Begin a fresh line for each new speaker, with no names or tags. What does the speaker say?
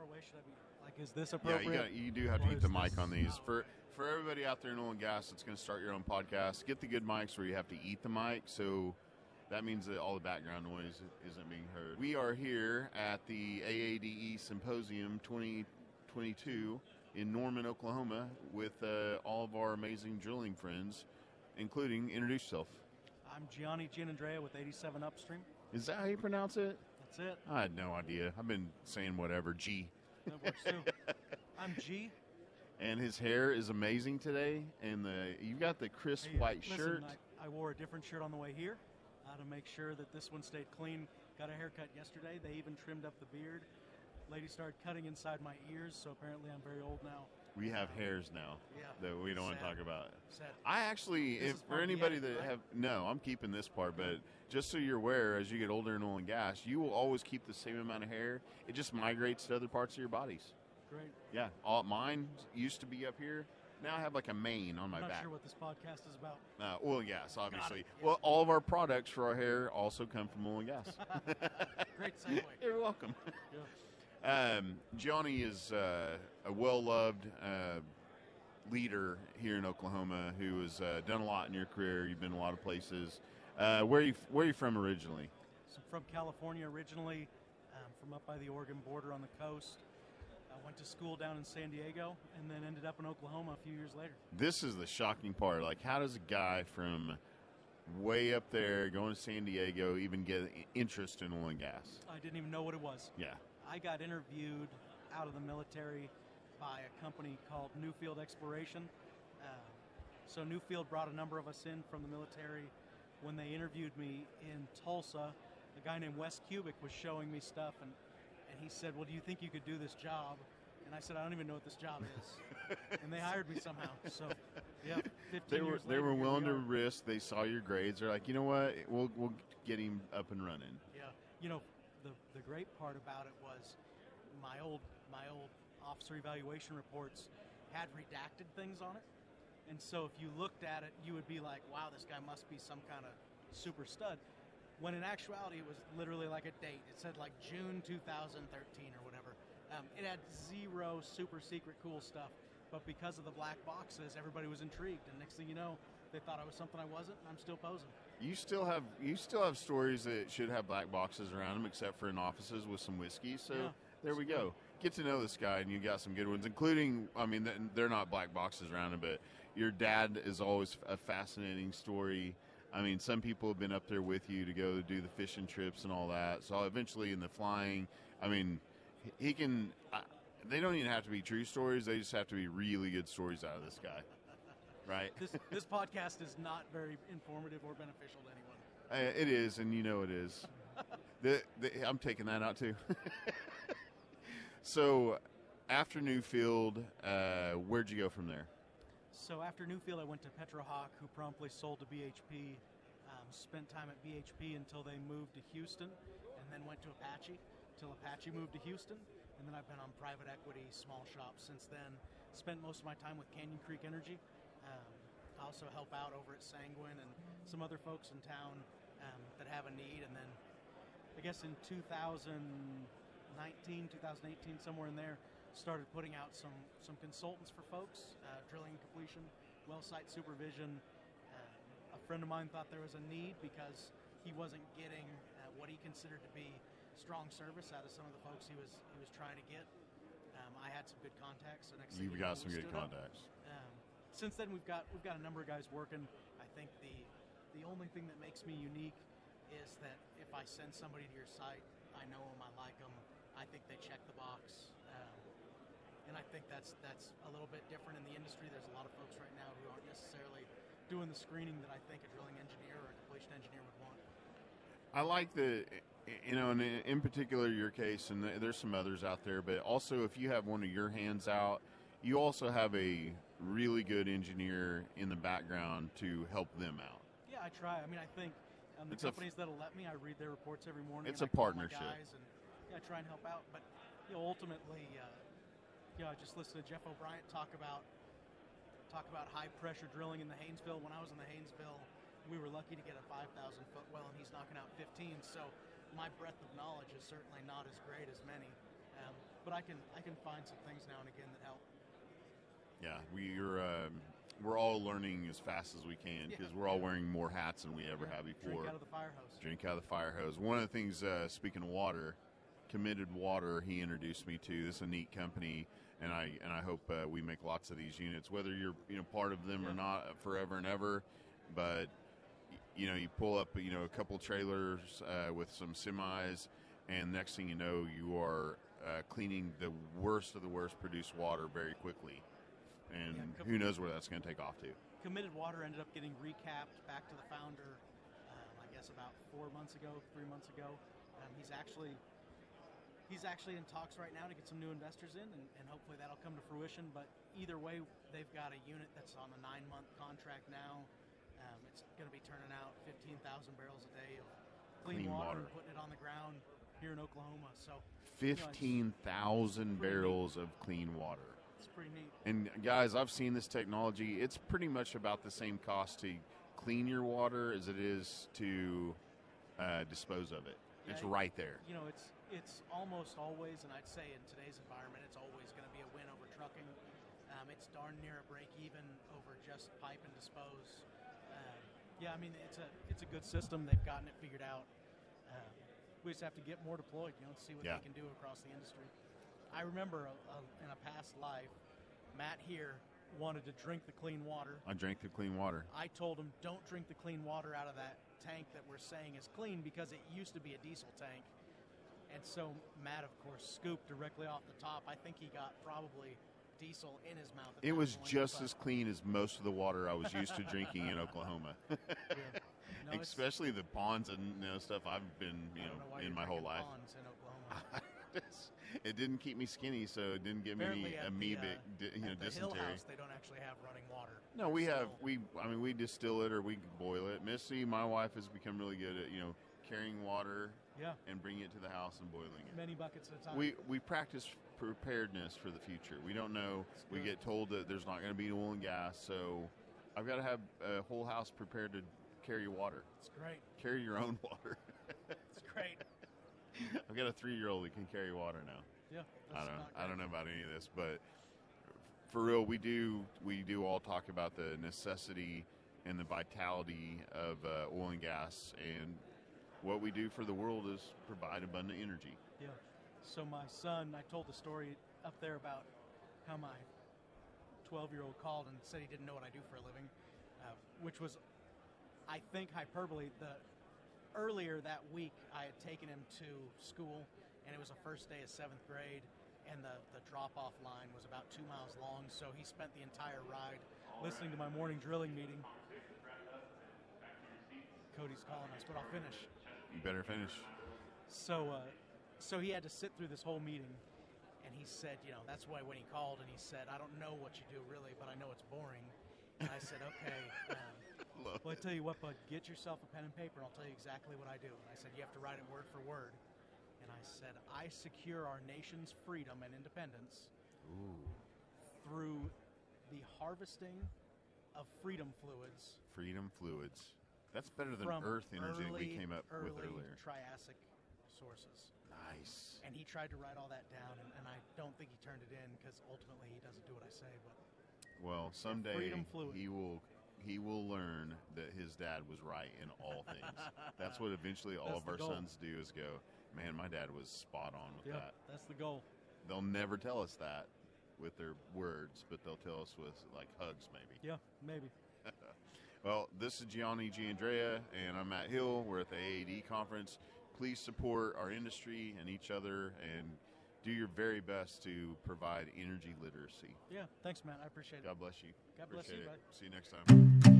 away should I be? Like, is this
Yeah,
appropriate?
you do have to eat the mic on these.
Oh,
For everybody out there in oil and gas that's going to start your own podcast, get the good mics where you have to eat the mic, so that means that all the background noise isn't being heard. We are here at the AADE Symposium 2022 in Norman, Oklahoma, with all of our amazing drilling friends, including, introduce yourself.
I'm Gianni Giannandrea with 87 Upstream.
Is that how you pronounce it?
That's it.
I had no idea. I've been saying whatever, G.
That works too. I'm G.
And his hair is amazing today, and you've got the crisp white shirt.
Listen, I wore a different shirt on the way here to make sure that this one stayed clean. Got a haircut yesterday. They even trimmed up the beard. Lady started cutting inside my ears, so apparently I'm very old now.
We have hairs now that we don't want to talk about.
Sad.
I actually, if for anybody that have, no, I'm keeping this part, but just so you're aware, as you get older in oil and gas, you will always keep the same amount of hair. It just migrates to other parts of your bodies.
Great.
Yeah, mine used to be up here. Now I have like a mane on my back.
I'm not sure what this podcast is about.
Oil and gas, obviously.
Yeah.
Well, all of our products for our hair also come from oil and gas.
Great segue.
You're welcome.
Yeah.
Gianni is a well-loved leader here in Oklahoma who has done a lot in your career. You've been a lot of places. Where are you from originally?
So from California originally, from up by the Oregon border on the coast. I went to school down in San Diego and then ended up in Oklahoma a few years later.
This is the shocking part. Like, how does a guy from way up there going to San Diego even get interest in oil and gas?
I didn't even know what it was.
Yeah.
I got interviewed out of the military by a company called Newfield Exploration. So Newfield brought a number of us in from the military. When they interviewed me in Tulsa, a guy named Wes Kubik was showing me stuff, and he said, well, do you think you could do this job? And I said, I don't even know what this job is. And they hired me somehow. So, yeah, 15 years later.
They were willing to risk. They saw your grades. They're like, you know what? We'll get him up and running.
Yeah. You know, the great part about it was my old officer evaluation reports had redacted things on it. And so if you looked at it, you would be like, wow, this guy must be some kind of super stud. When in actuality, it was literally like a date. It said like June 2013 or whatever. It had zero super secret cool stuff. But because of the black boxes, everybody was intrigued. And next thing you know, they thought I was something I wasn't, and I'm still posing.
You still have stories that should have black boxes around them, except for in offices with some whiskey. So yeah, there we go. Get to know this guy, and you got some good ones, including, I mean, they're not black boxes around him, but your dad is always a fascinating story. I mean, some people have been up there with you to go do the fishing trips and all that. So eventually in the flying, I mean, he can, they don't even have to be true stories. They just have to be really good stories out of this guy. Right?
This podcast is not very informative or beneficial to anyone.
It is, and you know it is. I'm taking that out too. So after Newfield, where'd you go from there? So
after Newfield, I went to PetroHawk, who promptly sold to BHP. Spent time at BHP until they moved to Houston, and then went to Apache until Apache moved to Houston. And then I've been on private equity, small shops since then. Spent most of my time with Canyon Creek Energy. I also help out over at Sanguine and some other folks in town that have a need. And then I guess in 2019, 2018, somewhere in there, started putting out some consultants for folks, drilling and completion, well site supervision. A friend of mine thought there was a need because he wasn't getting what he considered to be strong service out of some of the folks he was trying to get. I had some good contacts. So next
You've got some good contacts.
Since then, we've got a number of guys working. I think the only thing that makes me unique is that if I send somebody to your site, I know them, I like them, I think they check the box. And I think that's a little bit different in the industry. There's a lot of folks right now who aren't necessarily doing the screening that I think a drilling engineer or a completion engineer would want.
I like and in particular your case, and there's some others out there, but also if you have one of your hands out, you also have a really good engineer in the background to help them out.
Yeah, I try. I mean, I think the companies that'll let me, I read their reports every morning.
It's a partnership.
I try and help out, but ultimately, I just listened to Jeff O'Brien talk about high pressure drilling in the Haynesville. When I was in the Haynesville, we were lucky to get a 5,000 foot well, and he's knocking out 15. So my breadth of knowledge is certainly not as great as many. But I can find some things now and again that help.
Yeah, we're all learning as fast as we can because we're all wearing more hats than we ever have before.
Drink out of the fire hose.
Drink out of the fire hose. One of the things, speaking of water, Committed Water, he introduced me to. This is a neat company, and I hope we make lots of these units, whether you're part of them or not, forever and ever. But you pull up a couple trailers with some semis, and next thing you know, you are cleaning the worst of the worst produced water very quickly. And who knows where that's going to take off to.
Committed Water ended up getting recapped back to the founder, I guess about 3 months ago. He's actually in talks right now to get some new investors in, and hopefully that'll come to fruition. But either way, they've got a unit that's on a 9-month contract now. It's going to be turning out 15,000 barrels a day of clean water and putting it on the ground here in Oklahoma. So
15,000 barrels of clean water.
It's pretty neat.
And guys, I've seen this technology. It's pretty much about the same cost to clean your water as it is to dispose of it. It's right there.
It's almost always, and I'd say in today's environment, it's always going to be a win over trucking. It's darn near a break even over just pipe and dispose. It's a good system. They've gotten it figured out. We just have to get more deployed, see what they can do across the industry. I remember in a past life, Matt here wanted to drink the clean water.
I drank the clean water.
I told him, don't drink the clean water out of that tank that we're saying is clean because it used to be a diesel tank. And so Matt, of course, scooped directly off the top. I think he got probably diesel in his mouth.
It was just as clean as most of the water I was used to drinking in Oklahoma. No, especially the ponds and stuff I've been in my whole life.
Ponds in Oklahoma.
It didn't keep me skinny, so it didn't give me any amoebic
at the
dysentery.
Hill House, they don't actually have running water.
No, we have. We distill it or we boil it. Missy, my wife, has become really good at carrying water and bringing it to the house and boiling it.
Many buckets at a time.
We practice preparedness for the future. We don't know. We get told that there's not going to be oil and gas, so I've got to have a whole house prepared to carry water.
It's great.
Carry your own water.
It's great.
I've got a 3-year-old that can carry water now.
Yeah.
I don't know about any of this, but for real, we do all talk about the necessity and the vitality of oil and gas, and what we do for the world is provide abundant energy.
Yeah. So my son, I told the story up there about how my 12-year-old called and said he didn't know what I do for a living, which was, I think, hyperbole. Earlier that week, I had taken him to school, and it was the first day of 7th grade, and the drop-off line was about 2 miles long, so he spent the entire ride listening to my morning drilling meeting. Cody's calling us, but I'll finish.
You better finish.
So he had to sit through this whole meeting, and he said, that's why when he called, and he said, I don't know what you do really, but I know it's boring. And I said, okay. Well, I tell you what, bud, get yourself a pen and paper, and I'll tell you exactly what I do. And I said, you have to write it word for word. And I said, I secure our nation's freedom and independence through the harvesting of freedom fluids.
Freedom fluids. That's better than Earth energy that we came up with earlier.
Triassic sources.
Nice.
And he tried to write all that down, and I don't think he turned it in because ultimately he doesn't do what I say. But
well, someday he will learn that his dad was right in all things. That's what eventually all of our sons do is go, man, my dad was spot on with that.
That's the goal.
They'll never tell us that with their words, but they'll tell us with like hugs maybe.
Yeah, maybe.
Well, this is Gianni Giannandrea, and I'm Matt Hill. We're at the AADE conference. Please support our industry and each other, and do your very best to provide energy literacy.
Yeah, thanks, Matt. I appreciate it.
God bless you.
God bless you, bud.
See you next time.